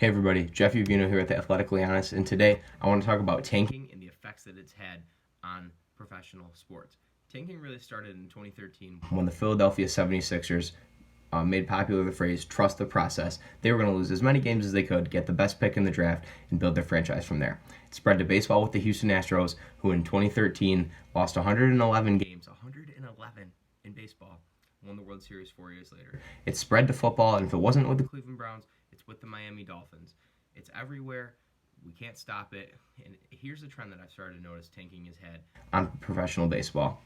Hey everybody, Jeff Uveino here at the Athletically Honest, and today I want to talk about tanking and the effects that it's had on professional sports. Tanking really started in 2013 when the Philadelphia 76ers made popular the phrase, trust the process. They were going to lose as many games as they could, get the best pick in the draft, and build their franchise from there. It spread to baseball with the Houston Astros, who in 2013 lost 111 games, 111 in baseball, won the World Series 4 years later. It spread to football, and if it wasn't with the Cleveland Browns, it's with the Miami Dolphins. It's everywhere. We can't stop it. And here's the trend that I've started to notice tanking has had on professional baseball.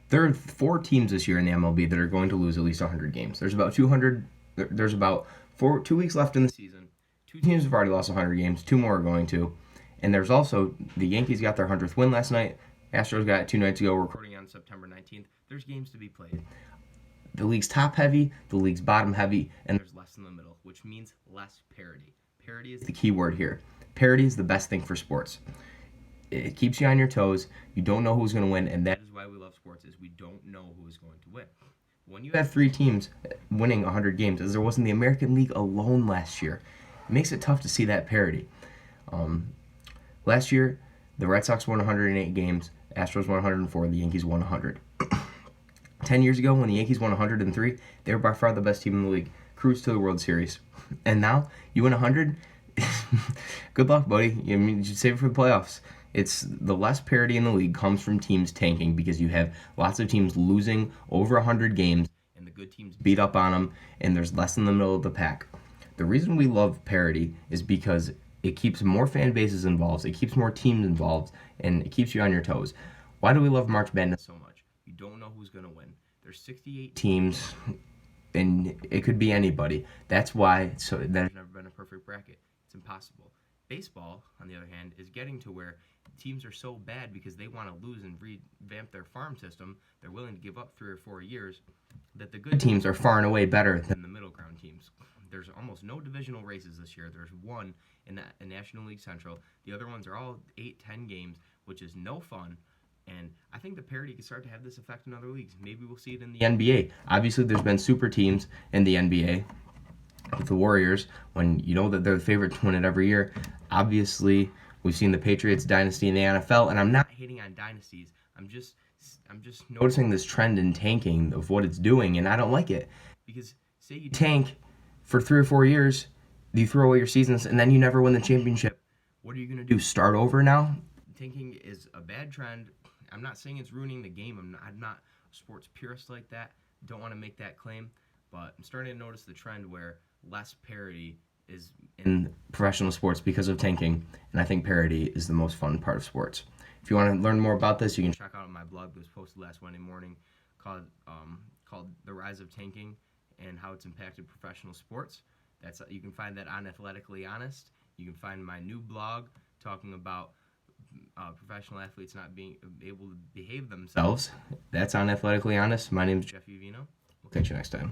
There are 4 teams this year in the MLB that are going to lose at least 100 games. There's about 200. There's about 2 weeks left in the season. 2 teams have already lost 100 games. 2 more are going to. And there's also the Yankees got their 100th win last night. Astros got it 2 nights ago. We're recording on September 19th. There's games to be played. The league's top heavy, the league's bottom heavy, and there's less in the middle, which means less parity. Parity is the key word here. Parity is the best thing for sports. It keeps you on your toes. You don't know who's going to win, and that is why we love sports, is we don't know who is going to win. When you have 3 teams winning 100 games, as there was in the American League alone last year, it makes it tough to see that parity. Last year, the Red Sox won 108 games, Astros won 104, the Yankees won 100. 10 years ago, when the Yankees won 103, they were by far the best team in the league. Cruised to the World Series. And now, you win 100? Good luck, buddy. You should save it for the playoffs. It's the less parity in the league comes from teams tanking because you have lots of teams losing over 100 games, and the good teams beat up on them, and there's less in the middle of the pack. The reason we love parity is because it keeps more fan bases involved, it keeps more teams involved, and it keeps you on your toes. Why do we love March Madness so much? You don't know who's going to win. There's 68 teams, and it could be anybody. That's why there's never been a perfect bracket. It's impossible. Baseball, on the other hand, is getting to where teams are so bad because they want to lose and revamp their farm system. They're willing to give up 3 or 4 years, that the good teams are far and away better than the middle ground teams. There's almost no divisional races this year. There's one in the National League Central. The other ones are all 8-10 games, which is no fun. And I think the parity can start to have this effect in other leagues. Maybe we'll see it in the NBA. Obviously, there's been super teams in the NBA. With the Warriors, when you know that they're the favorite to win it every year. Obviously, we've seen the Patriots dynasty in the NFL, and I'm not hating on dynasties. I'm just noticing this trend in tanking of what it's doing, and I don't like it. Because say you tank for 3 or 4 years, you throw away your seasons, and then you never win the championship. What are you going to do, start over now? Tanking is a bad trend. I'm not saying it's ruining the game. I'm not a sports purist like that. Don't want to make that claim. But I'm starting to notice the trend where less parity is in professional sports because of tanking. And I think parity is the most fun part of sports. If you want to learn more about this, you can check out my blog that was posted last Wednesday morning called The Rise of Tanking and How It's Impacted Professional Sports. You can find that on Athletically Honest. You can find my new blog talking about professional athletes not being able to behave themselves. That's on Athletically Honest. My name is Jeff Uveino. We'll catch you next time.